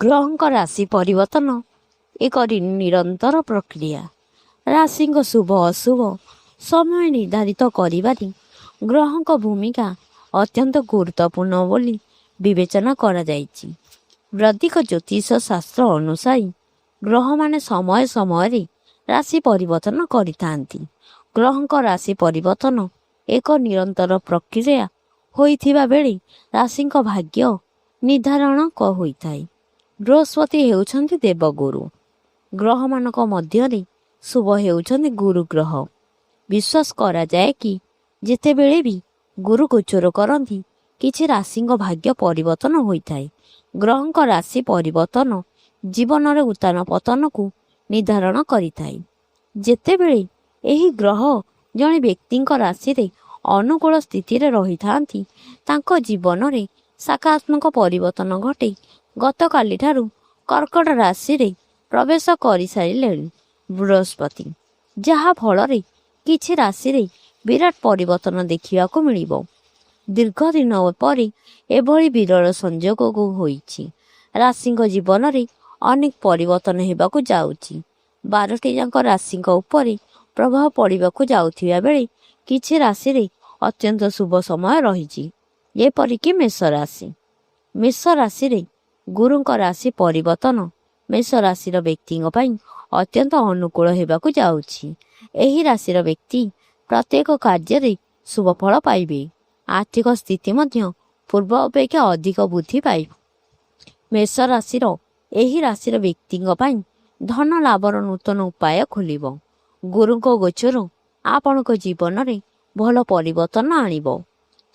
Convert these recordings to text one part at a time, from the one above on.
ଗ୍ରହଙ୍କ ରାଶି ପରିବର୍ତ୍ତନ ଏକ ନିରନ୍ତର ପ୍ରକ୍ରିୟା। ରାଶିଙ୍କ ଶୁଭ ଅଶୁଭ ସମୟ ନିର୍ଦ୍ଧାରିତ କରିବାରେ ଗ୍ରହଙ୍କ ଭୂମିକା ଅତ୍ୟନ୍ତ ଗୁରୁତ୍ୱପୂର୍ଣ୍ଣ ବୋଲି ବିବେଚନା କରାଯାଇଛି। ବୈଦିକ ଜ୍ୟୋତିଷ ଶାସ୍ତ୍ର ଅନୁସାରେ ଗ୍ରହମାନେ ସମୟ ସମୟରେ ରାଶି ପରିବର୍ତ୍ତନ କରିଥାନ୍ତି। ଗ୍ରହଙ୍କ ରାଶି ପରିବର୍ତ୍ତନ ଏକ ନିରନ୍ତର ପ୍ରକ୍ରିୟା ହୋଇଥିବା ବେଳେ ରାଶିଙ୍କ ଭାଗ୍ୟ ନିର୍ଦ୍ଧାରଣ ହୋଇଥାଏ। ବୃହସ୍ପତି ହେଉଛନ୍ତି ଦେବଗୁରୁ। ଗ୍ରହମାନଙ୍କ ମଧ୍ୟରେ ଶୁଭ ହେଉଛନ୍ତି ଗୁରୁ ଗ୍ରହ। ବିଶ୍ୱାସ କରାଯାଏ କି ଯେତେବେଳେ ବି ଗୁରୁ ଗୋଚର କରନ୍ତି କିଛି ରାଶିଙ୍କ ଭାଗ୍ୟ ପରିବର୍ତ୍ତନ ହୋଇଥାଏ। ଗ୍ରହଙ୍କ ରାଶି ପରିବର୍ତ୍ତନ ଜୀବନରେ ଉତ୍ଥାନ ପତନକୁ ନିର୍ଦ୍ଧାରଣ କରିଥାଏ। ଯେତେବେଳେ ଏହି ଗ୍ରହ ଜଣେ ବ୍ୟକ୍ତିଙ୍କ ରାଶିରେ ଅନୁକୂଳ ସ୍ଥିତିରେ ରହିଥାନ୍ତି ତାଙ୍କ ଜୀବନରେ ସକାରାତ୍ମକ ପରିବର୍ତ୍ତନ ଘଟେ। ଗତକାଲିଠାରୁ କର୍କଟ ରାଶିରେ ପ୍ରବେଶ କରିସାରିଲେଣି ବୃହସ୍ପତି, ଯାହା ଫଳରେ କିଛି ରାଶିରେ ବିରାଟ ପରିବର୍ତ୍ତନ ଦେଖିବାକୁ ମିଳିବ। ଦୀର୍ଘ ଦିନ ପରେ ଏଭଳି ବିରଳ ସଂଯୋଗ ହୋଇଛି। ରାଶିଙ୍କ ଜୀବନରେ ଅନେକ ପରିବର୍ତ୍ତନ ହେବାକୁ ଯାଉଛି। 12ଟି ଯାକ ରାଶିଙ୍କ ଉପରେ ପ୍ରଭାବ ପଡ଼ିବାକୁ ଯାଉଥିବା ବେଳେ କିଛି ରାଶିରେ ଅତ୍ୟନ୍ତ ଶୁଭ ସମୟ ରହିଛି, ଯେପରିକି ମେଷ ରାଶି। ମେଷ ରାଶିରେ ଗୁରୁଙ୍କ ରାଶି ପରିବର୍ତ୍ତନ ମେଷ ରାଶିର ବ୍ୟକ୍ତିଙ୍କ ପାଇଁ ଅତ୍ୟନ୍ତ ଅନୁକୂଳ ହେବାକୁ ଯାଉଛି। ଏହି ରାଶିର ବ୍ୟକ୍ତି ପ୍ରତ୍ୟେକ କାର୍ଯ୍ୟରେ ଶୁଭ ଫଳ ପାଇବେ। ଆର୍ଥିକ ସ୍ଥିତି ମଧ୍ୟ ପୂର୍ବ ଅପେକ୍ଷା ଅଧିକ ବୃଦ୍ଧି ପାଇବ। ମେଷ ରାଶିର ଏହି ରାଶିର ବ୍ୟକ୍ତିଙ୍କ ପାଇଁ ଧନ ଲାଭର ନୂତନ ଉପାୟ ଖୋଲିବ। ଗୁରୁଙ୍କ ଗୋଚର ଆପଣଙ୍କ ଜୀବନରେ ଭଲ ପରିବର୍ତ୍ତନ ଆଣିବ।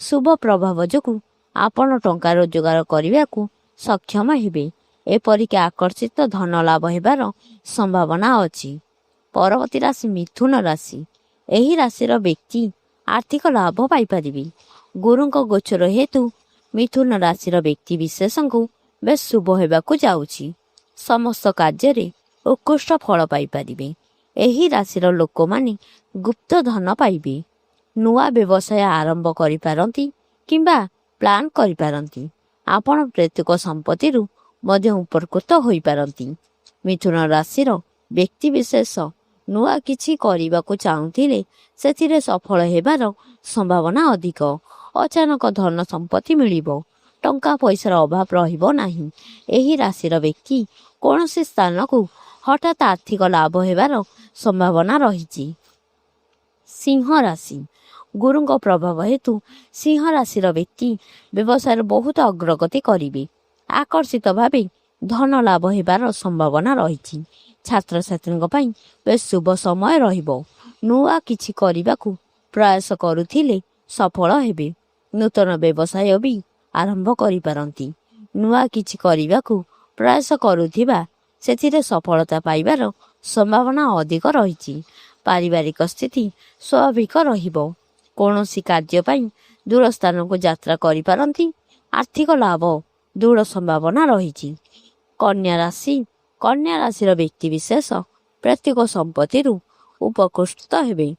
ଶୁଭ ପ୍ରଭାବ ଯୋଗୁଁ ଆପଣ ଟଙ୍କା ରୋଜଗାର କରିବାକୁ ସକ୍ଷମ ହେବେ। ଏପରିକି ଆକର୍ଷିତ ଧନ ଲାଭ ହେବାର ସମ୍ଭାବନା ଅଛି। ପରବର୍ତ୍ତୀ ରାଶି ମିଥୁନ ରାଶି। ଏହି ରାଶିର ବ୍ୟକ୍ତି ଆର୍ଥିକ ଲାଭ ପାଇପାରିବେ। ଗୁରୁଙ୍କ ଗୋଚର ହେତୁ ମିଥୁନ ରାଶିର ବ୍ୟକ୍ତି ବିଶେଷଙ୍କୁ ବେଶ ଶୁଭ ହେବାକୁ ଯାଉଛି। ସମସ୍ତ କାର୍ଯ୍ୟରେ ଉତ୍କୃଷ୍ଟ ଫଳ ପାଇପାରିବେ। ଏହି ରାଶିର ଲୋକମାନେ ଗୁପ୍ତ ଧନ ପାଇବେ। ନୂଆ ବ୍ୟବସାୟ ଆରମ୍ଭ କରିପାରନ୍ତି କିମ୍ବା ପ୍ଲାନ୍ କରିପାରନ୍ତି। ଆପଣ ପ୍ରତ୍ୟେକ ସମ୍ପତ୍ତିରୁ ମଧ୍ୟ ଉପକୃତ ହୋଇପାରନ୍ତି। ମିଥୁନ ରାଶିର ବ୍ୟକ୍ତିବିଶେଷ ନୂଆ କିଛି କରିବାକୁ ଚାହୁଁଥିଲେ ସେଥିରେ ସଫଳ ହେବାର ସମ୍ଭାବନା ଅଧିକ। ଅଚାନକ ଧନ ସମ୍ପତ୍ତି ମିଳିବ। ଟଙ୍କା ପଇସାର ଅଭାବ ରହିବ ନାହିଁ। ଏହି ରାଶିର ବ୍ୟକ୍ତି କୌଣସି ସ୍ଥାନକୁ ହଠାତ୍ ଆର୍ଥିକ ଲାଭ ହେବାର ସମ୍ଭାବନା ରହିଛି। ସିଂହ ରାଶି। ଗୁରୁଙ୍କ ପ୍ରଭାବ ହେତୁ ସିଂହ ରାଶିର ବ୍ୟକ୍ତି ବ୍ୟବସାୟରେ ବହୁତ ଅଗ୍ରଗତି କରିବେ। ଆକର୍ଷିତ ଭାବେ ଧନ ଲାଭ ହେବାର ସମ୍ଭାବନା ରହିଛି। ଛାତ୍ରଛାତ୍ରୀଙ୍କ ପାଇଁ ବେଶ ଶୁଭ ସମୟ ରହିବ। ନୂଆ କିଛି କରିବାକୁ ପ୍ରୟାସ କରୁଥିଲେ ସଫଳ ହେବେ। ନୂତନ ବ୍ୟବସାୟ ବି ଆରମ୍ଭ କରିପାରନ୍ତି। ନୂଆ କିଛି କରିବାକୁ ପ୍ରୟାସ କରୁଥିବା ସେଥିରେ ସଫଳତା ପାଇବାର ସମ୍ଭାବନା ଅଧିକ ରହିଛି। ପାରିବାରିକ ସ୍ଥିତି ସ୍ୱାଭାବିକ ରହିବ। କୌଣସି କାର୍ଯ୍ୟ ପାଇଁ ଦୂର ସ୍ଥାନକୁ ଯାତ୍ରା କରିପାରନ୍ତି। ଆର୍ଥିକ ଲାଭ ଦୃଢ଼ ସମ୍ଭାବନା ରହିଛି। କନ୍ୟା ରାଶି। କନ୍ୟା ରାଶିର ବ୍ୟକ୍ତିବିଶେଷ ପ୍ରତ୍ୟେକ ସମ୍ପତ୍ତିରୁ ଉପକୃତ ହେବେ।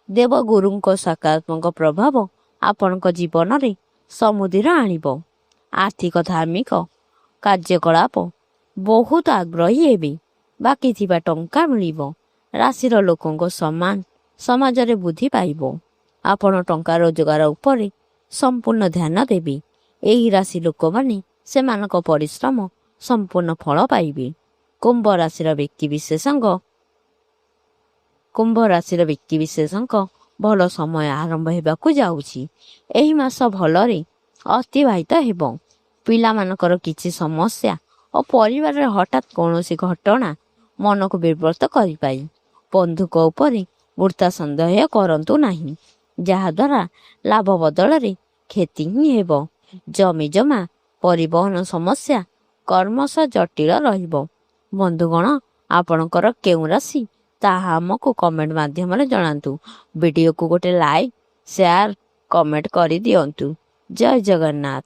ଦେବଗୁରୁଙ୍କ ସକାରାତ୍ମକ ପ୍ରଭାବ ଆପଣଙ୍କ ଜୀବନରେ ସମୃଦ୍ଧିର ଆଣିବ। ଆର୍ଥିକ ଧାର୍ମିକ କାର୍ଯ୍ୟକଳାପ ବହୁତ ଆଗ୍ରହୀ ହେବେ। ବାକି ଥିବା ଟଙ୍କା ମିଳିବ। ରାଶିର ଲୋକଙ୍କ ସମ୍ମାନ ସମାଜରେ ବୃଦ୍ଧି ପାଇବ। ଆପଣ ଟଙ୍କା ରୋଜଗାର ଉପରେ ସମ୍ପୂର୍ଣ୍ଣ ଧ୍ୟାନ ଦେବେ। ଏହି ରାଶି ଲୋକମାନେ ସେମାନଙ୍କ ପରିଶ୍ରମ ସମ୍ପୂର୍ଣ୍ଣ ଫଳ ପାଇବେ। କୁମ୍ଭ ରାଶିର ବ୍ୟକ୍ତିବିଶେଷଙ୍କ ଭଲ ସମୟ ଆରମ୍ଭ ହେବାକୁ ଯାଉଛି। ଏହି ମାସ ଭଲରେ ଅତିବାହିତ ହେବ। ପିଲାମାନଙ୍କର କିଛି ସମସ୍ୟା ଓ ପରିବାରରେ ହଠାତ୍ କୌଣସି ଘଟଣା ମନକୁ ବିବ୍ରତ କରିପାରେ। ବନ୍ଧୁଙ୍କ ଉପରେ ବୃଥା ସନ୍ଦେହ କରନ୍ତୁ ନାହିଁ, ଯାହାଦ୍ୱାରା ଲାଭ ବଦଳରେ କ୍ଷତି ହିଁ ହେବ। ଜମିଜମା ପରିବହନ ସମସ୍ୟା କ୍ରମଶଃ ଜଟିଳ ରହିବ। ବନ୍ଧୁଗଣ, ଆପଣଙ୍କର କେଉଁ ରାଶି ତାହା ଆମକୁ କମେଣ୍ଟ ମାଧ୍ୟମରେ ଜଣାନ୍ତୁ। ଭିଡ଼ିଓକୁ ଗୋଟେ ଲାଇକ୍, ସେୟାର, କମେଣ୍ଟ କରିଦିଅନ୍ତୁ। ଜୟ ଜଗନ୍ନାଥ।